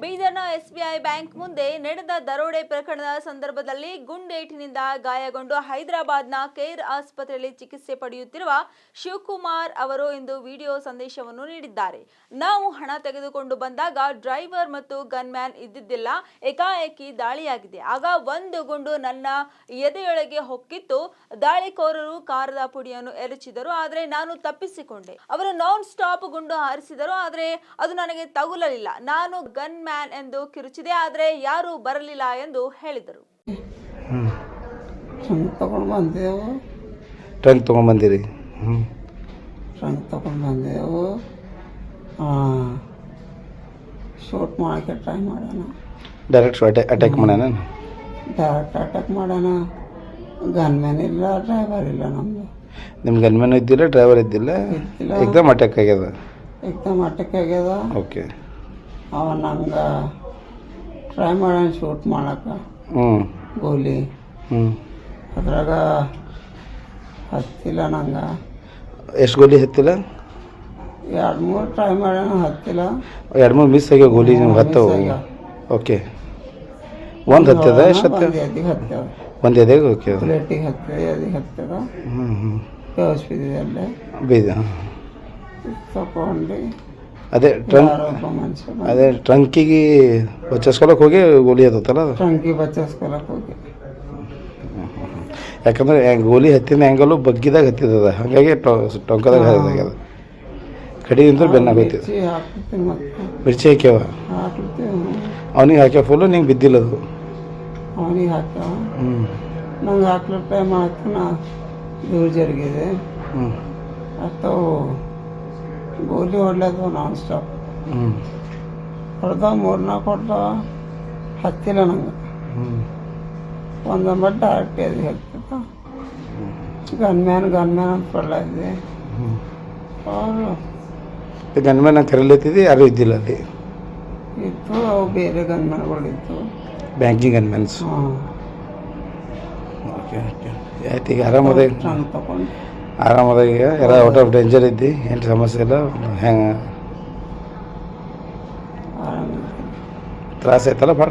ಬೀದರ್ನ SBI bank ಮುಂದೆ ನಡೆದ ದರೋಡೆ ಪ್ರಕರಣದ ಸಂದರ್ಭದಲ್ಲಿ ಗುಂಡೇಟಿನಿಂದ ಗಾಯಗೊಂಡು ಹೈದರಾಬಾದ್ನ ಕೇರ್ ಆಸ್ಪತ್ರೆಯಲ್ಲಿ ಚಿಕಿತ್ಸೆ ಪಡೆಯುತ್ತಿರುವ ಶಿವಕುಮಾರ್ ಅವರು ಇಂದು ವಿಡಿಯೋ ಸಂದೇಶವನ್ನು ನೀಡಿದ್ದಾರೆ. ನಾವು ಹಣ ತೆಗೆದುಕೊಂಡು ಬಂದಾಗ ಡ್ರೈವರ್ ಮತ್ತು ಗನ್ಮ್ಯಾನ್ ಇದ್ದಿದ್ದಿಲ್ಲ. ಏಕಾಏಕಿ ದಾಳಿಯಾಗಿದೆ. ಆಗ ಒಂದು ಗುಂಡು ನನ್ನ ಎದೆಯೊಳಗೆ ಹೊಕ್ಕಿತ್ತು. ದಾಳಿಕೋರರು ಕಾರದ ಪುಡಿಯನ್ನು ಎರಚಿದರು. ಆದರೆ ನಾನು ತಪ್ಪಿಸಿಕೊಂಡೆ. ಅವರು ನಾನ್ ಸ್ಟಾಪ್ ಗುಂಡು ಹಾರಿಸಿದರು. ಆದರೆ ಅದು ನನಗೆ ತಗುಲಲಿಲ್ಲ. ನಾನು ಗನ್ ಮ್ಯಾನ್ ಎಂದು ಕಿರುಚಿದೆ. ಆದರೆ ಯಾರೂ ಬರಲಿಲ್ಲ ಎಂದು ಹೇಳಿದರು. ಟ್ರಂಕ್ ತಗೊಂಡ್ಬಂದಿರಿ? ಟ್ರಂಕ್ ತಗೊಂಡ್ಬಂದೆವು. ಶೂಟ್ ಮಾಡೋಕ್ಕೆ ಟ್ರೈ ಮಾಡೋಣ. ಡೈರೆಕ್ಟ್ ಅಟ್ಯಾಕ್ ಮಾಡೋಣ? ಡೈರೆಕ್ಟ್ ಅಟ್ಯಾಕ್ ಮಾಡೋಣ. ಗನ್ಮ್ಯಾನ್ ಇಲ್ಲ, ಡ್ರೈವರ್ ಇಲ್ಲ. ನಮ್ಮದು ನಿಮ್ಮ ಗನ್ಮ್ಯಾನ್ ಇದ್ದಿಲ್ಲ, ಡ್ರೈವರ್ ಇದ್ದಿಲ್ಲ, ಏಕ್ದಮ್ ಅಟ್ಯಾಕ್ ಆಗ್ಯದ. ಏಕ್ದಮ್ ಅಟ್ಯಾಕ್ ಆಗ್ಯದ. ಓಕೆ. ಅವ ನಂಗೆ ಟ್ರೈ ಮಾಡೋಣ ಶೂಟ್ ಮಾಡೋಕೆ. ಗೋಲಿ ಅದ್ರಾಗ ಹತ್ತಿಲ್ಲ. ನಂಗೆ ಎಷ್ಟು ಗೋಲಿ ಹತ್ತಿಲ್ಲ? 2-3 ಟ್ರೈ ಮಾಡೋಣ, ಹತ್ತಿಲ್ಲ. 2-3 ಮಿಸ್ ಆಗ್ಯಾವ ಗೋಲಿ ನೀವು ಹತ್ತವು? ಓಕೆ. ಒಂದು ಹತ್ತದ? ಎಷ್ಟು ಹತ್ತದ? ಎದಿಗೆ ಹತ್ತದ. ಒಂದು ಎದೆಗೆ? ಓಕೆ. ಪ್ಲೇಟಿಗೆ ಹತ್ತದ, ಎದಿಗೆ ಹತ್ತದ. ಅಲ್ಲೇ ಬೀದ ತಗೊಂಡು ಅದೇ ಟ್ರಂಕಿಗೆ ಬಚ್ಚಿಸ್ಕೊಳಕ್ಕೆ ಹೋಗಿ ಗೋಲಿ ಹತ್ತಲ್ಲ? ಟ್ರಂಕಿಗೆ ಬಚ್ಚಿಸ್ಕೊಳಕ್ಕೆ ಹೋಗಿ. ಯಾಕಂದ್ರೆ ಗೋಲಿ ಹತ್ತಿದ ಆ್ಯಂಗಲು ಬಗ್ಗಿದಾಗ ಹತ್ತಿದ, ಹಾಗಾಗಿ ಟೊಂಕದಾಗ ಹರಿದಾಗ್ಯದ. ಕಡಿಯಿಂದ ಬೆನ್ನಾಗೈತಿ. ಮಿರ್ಚಿ ಹಾಕ್ಯಾವ? ಅವನಿಗೆ ಹಾಕ್ಯಾವ ಫುಲ್ಲು, ನಿಂಗೆ ಬಿದ್ದಿಲ್ಲ ಅದು? ಅವನಿಗೆ ಹಾಕ್ಯಾವ. ನಂಗೆ ಹಾಕ್ಲಿಕ್ಕೆ ಟ್ರೈ ಮಾಡಕ್ಕೆ ನಾ ದೂರ ಜರುಗಿದೆ. ಅಥವಾ ಗೋಲಿ ಹೊಡ್ಲದು ನಾನ್ ಸ್ಟಾಪ್ ಹೊಡೆದ. 3-4 ಹೊಡೆದ, ಹತ್ತಿಲ್ಲ ನಂಗೆ. ಒಂದು ಬಟ್ ಡೈರೆಕ್ಟ್ ಎದಿ ಹತ್ತಿದ. ಗನ್ಮ್ಯಾನ್ ಅಂತ ಪಡ್ಲಾಗಿದೆ. ಅವರು ಗನ್ಮ್ಯಾನ್ ಕರೀಲತ್ತಿದ್ದು ಯಾರು ಇದ್ದಿಲ್ಲ ಅಲ್ಲಿ? ಇತ್ತು, ಅವು ಬೇರೆ ಗನ್ಮ್ಯಾನ್ಗಳಿತ್ತು, ಬ್ಯಾಂಕಿಂಗ್ ಗನ್ಮ್ಯಾನ್ಸ್. Okay okay. ಆಯ್ತು, ಈಗ ಆರಾಮದ? ಟ್ರಂಕ್ ತಗೊಂಡು ಆರಾಮದ ಈಗ? ಎಲ್ಲ ಔಟ್ ಆಫ್ ಡೇಂಜರ್ ಇದ್ದಿ? ಏನು ಸಮಸ್ಯೆ ಇಲ್ಲ? ಹೆಂಗೆ ಆರಾಮ ತ್ರಾಸ ಆಯ್ತಲ್ಲ? ಭಾಳ